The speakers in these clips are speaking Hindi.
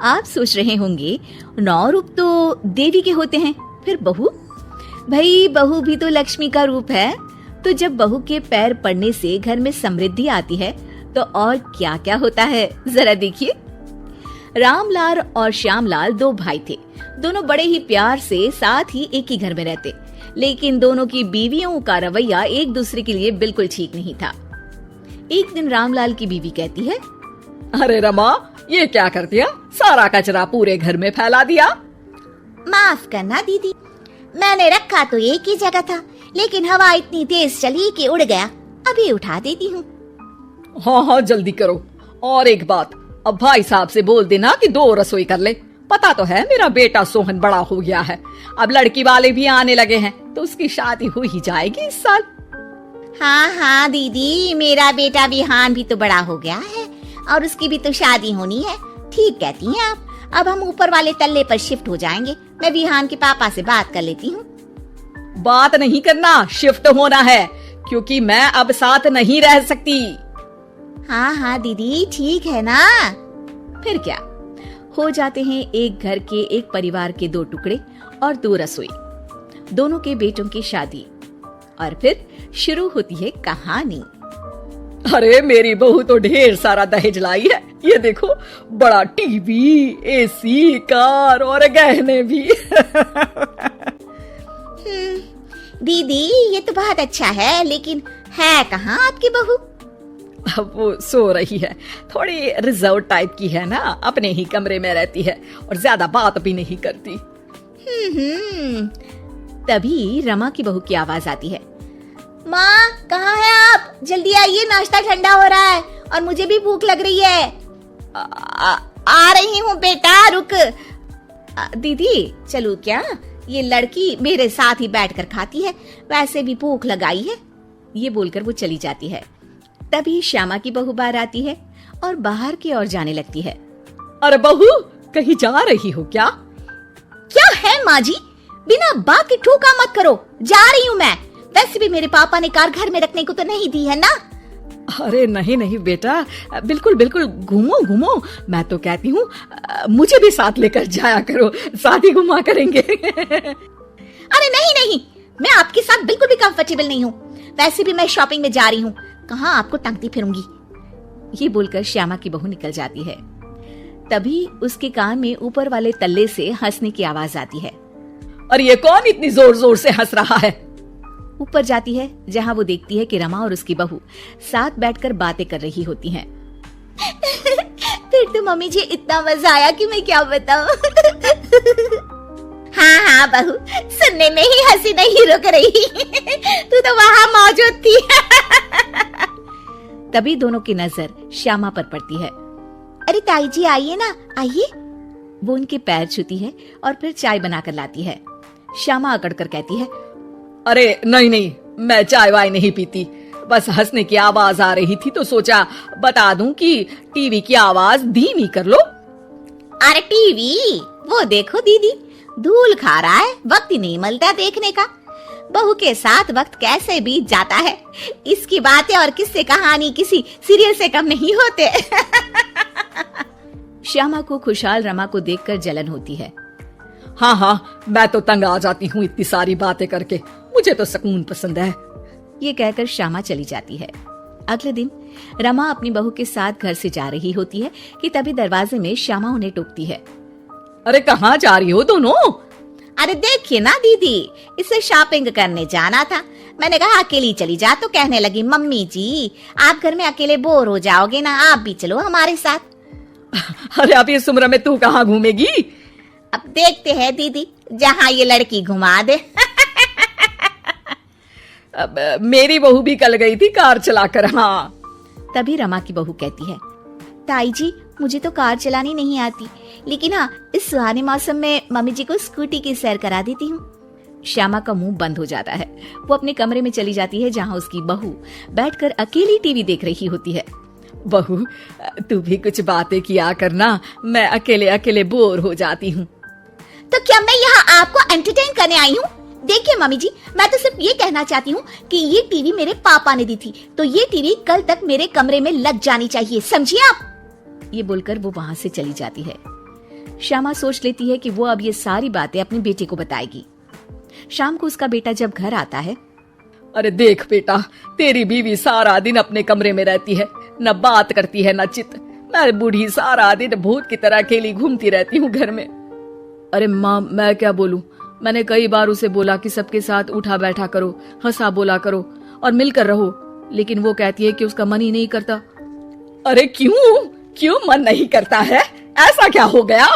आप सोच रहे होंगे 9 रूप तो देवी के होते हैं, फिर बहू? भाई बहू भी तो लक्ष्मी का रूप है। तो जब बहू के पैर पड़ने से घर में समृद्धि आती है तो और क्या क्या होता है, जरा देखिए। रामलाल और श्यामलाल 2 भाई थे। दोनों बड़े ही प्यार से साथ ही एक ही घर में रहते, लेकिन दोनों की बीवियों का रवैया एक दूसरे के लिए बिल्कुल ठीक नहीं था। एक दिन रामलाल की बीवी कहती है, अरे रमा, ये क्या कर दिया? सारा कचरा पूरे घर में फैला दिया। माफ करना दीदी, मैंने रखा तो एक ही जगह था, लेकिन हवा इतनी तेज चली कि उड़ गया। अभी उठा देती हूँ। हाँ हाँ जल्दी करो। और एक बात, अब भाई साहब से बोल देना कि 2 रसोई कर ले। पता तो है मेरा बेटा सोहन बड़ा हो गया है, अब लड़की वाले भी आने लगे हैं, तो उसकी शादी हो ही जाएगी इस साल। हाँ हाँ दीदी, मेरा बेटा विहान भी तो बड़ा हो गया है और उसकी भी तो शादी होनी है। ठीक कहती हैं आप। अब हम ऊपर वाले तल्ले पर शिफ्ट हो जाएंगे। मैं विहान के पापा से बात कर लेती हूँ। बात नहीं करना, शिफ्ट होना है, क्योंकि मैं अब साथ नहीं रह सकती। हाँ हाँ दीदी, ठीक है ना। फिर क्या, हो जाते हैं एक घर के एक परिवार के 2 टुकड़े और 2 रसोई, दोनों के बेटों की शादी। और फिर शुरू होती है कहानी। अरे मेरी बहू तो ढेर सारा दहेज लाई है। ये देखो, बड़ा टीवी, एसी, कार और गहने भी। दीदी ये तो बहुत अच्छा है, लेकिन है कहाँ आपकी बहू? अब वो सो रही है, थोड़ी रिजर्व टाइप की है ना, अपने ही कमरे में रहती है और ज्यादा बात भी नहीं करती। तभी रमा की बहू की आवाज आती है, माँ कहाँ है आप? जल्दी आइए, नाश्ता ठंडा हो रहा है और मुझे भी भूख लग रही है। आ रही हूँ बेटा, रुक। दीदी चलूं क्या? ये लड़की मेरे साथ ही बैठकर खाती है, वैसे भी भूख लगाई है। ये बोलकर वो चली जाती है। तभी श्यामा की बहू बाहर आती है और बाहर की ओर जाने लगती है। अरे बहू, कहीं जा रही हो क्या? क्या है माँ जी, बिना बात के ठोका मत करो। जा रही हूँ मैं। वैसे भी मेरे पापा ने कार घर में रखने को तो नहीं दी है ना। अरे नहीं नहीं बेटा, बिल्कुल बिल्कुल, घूमो घूमो। मैं तो कहती हूँ मुझे भी साथ लेकर जाया करो, साथ ही घुमा करेंगे। अरे नहीं नहीं, मैं आपके साथ बिल्कुल भी कंफर्टेबल नहीं हूँ। वैसे भी मैं शॉपिंग में जा रही हूँ, कहाँ आपको टांगती फिरूंगी। ये बोलकर श्यामा की बहू निकल जाती है। तभी उसके कान में ऊपर वाले तल्ले से हंसने की आवाज आती है। और ये कौन इतनी जोर जोर से हंस रहा है? ऊपर जाती है, जहाँ वो देखती है कि रमा और उसकी बहू साथ बैठकर बातें कर रही होती हैं। फिर तो मम्मी जी इतना मजा आया कि मैं क्या बताऊं। हाँ हाँ बहू, सुनने में ही हंसी नहीं रुक रही। तू तो वहाँ मौजूद थी। तभी दोनों की नजर श्यामा पर पड़ती है। अरे ताई जी आइए ना, आइए। वो उनके पैर छूती है और फिर चाय बनाकर लाती है। श्यामा अकड़कर कहती है, अरे नहीं नहीं, मैं चाय वाय नहीं पीती, बस हंसने की आवाज आ रही थी तो सोचा बता दूं कि टीवी की आवाज धीमी कर लो। अरे टीवी वो देखो दीदी, धूल खा रहा है, वक्त ही नहीं मिलता देखने का। बहू के साथ वक्त कैसे बीत जाता है, इसकी बातें और किस्से कहानी किसी सीरियल से कम नहीं होते। श्यामा को खुशहाल रमा को देखकर जलन होती है। हाँ हाँ, मैं तो तंग आ जाती हूँ इतनी सारी बातें करके, मुझे तो सुकून पसंद है। ये कहकर श्यामा चली जाती है। अगले दिन रमा अपनी बहू के साथ घर से जा रही होती है कि तभी दरवाजे में श्यामा उन्हें टोकती है। अरे कहाँ जा रही हो दोनों? अरे देखिए ना दीदी, इसे शॉपिंग करने जाना था। मैंने कहा अकेली चली जा, तो कहने लगी मम्मी जी आप घर में अकेले बोर हो जाओगे ना, आप भी चलो हमारे साथ। अरे अब इस उम्र में तू कहाँ घूमेगी? अब देखते हैं दीदी, जहाँ ये लड़की घुमा दे। अब मेरी बहू भी कल गई थी कार चलाकर। हाँ। तभी रमा की बहू कहती है, ताई जी मुझे तो कार चलानी नहीं आती, लेकिन हाँ इस सुहाने मौसम में मम्मी जी को स्कूटी की सैर करा देती हूँ। श्यामा का मुंह बंद हो जाता है। वो अपने कमरे में चली जाती है, जहाँ उसकी बहू बैठकर अकेली टीवी देख रही होती है। बहू तू भी कुछ बातें किया करना, मैं अकेले अकेले बोर हो जाती हूँ। तो क्या मैं यहाँ आपको एंटरटेन करने आई हूँ? देखिए मम्मी जी, मैं तो सिर्फ ये कहना चाहती हूँ कि ये टीवी मेरे पापा ने दी थी, तो ये टीवी कल तक मेरे कमरे में लग जानी चाहिए, समझिए आप। ये बोलकर वो वहां से चली जाती है। श्यामा सोच लेती है कि वो अब ये सारी बातें अपने बेटे को बताएगी। शाम को उसका बेटा जब घर आता है, अरे देख बेटा, तेरी बीवी सारा दिन अपने कमरे में रहती है, न बात करती है न चित। मैं बूढ़ी सारा दिन भूत की तरह अकेली घूमती रहती हूँ घर में। अरे माँ, मैं क्या बोलूं? मैंने कई बार उसे बोला कि सबके साथ उठा बैठा करो, हंसा बोला करो और मिलकर रहो, लेकिन वो कहती है कि उसका मन ही नहीं करता। अरे क्यों मन नहीं करता है? ऐसा क्या हो गया?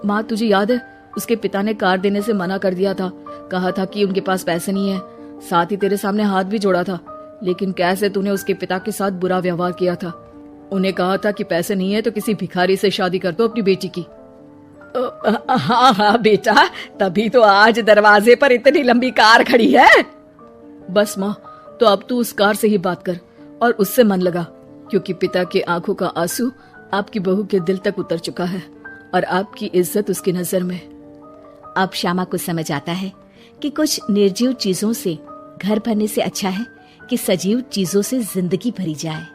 माँ, तुझे याद है उसके पिता ने कार देने से मना कर दिया था, कहा था कि उनके पास पैसे नहीं है, साथ ही तेरे सामने हाथ भी जोड़ा था, लेकिन कैसे तूने उसके पिता के साथ बुरा व्यवहार किया था। उन्हें कहा था कि पैसे नहीं है तो किसी भिखारी से शादी कर दो अपनी बेटी की। हाँ बेटा, तभी तो आज दरवाजे पर इतनी लंबी कार खड़ी है। बस माँ, तो अब तू उस कार से ही बात कर और उससे मन लगा, क्योंकि पिता के आंखों का आंसू आपकी बहू के दिल तक उतर चुका है और आपकी इज्जत उसकी नजर में। अब श्यामा को समझ आता है कि कुछ निर्जीव चीजों से घर भरने से अच्छा है कि सजीव चीजों से जिंदगी भरी जाए।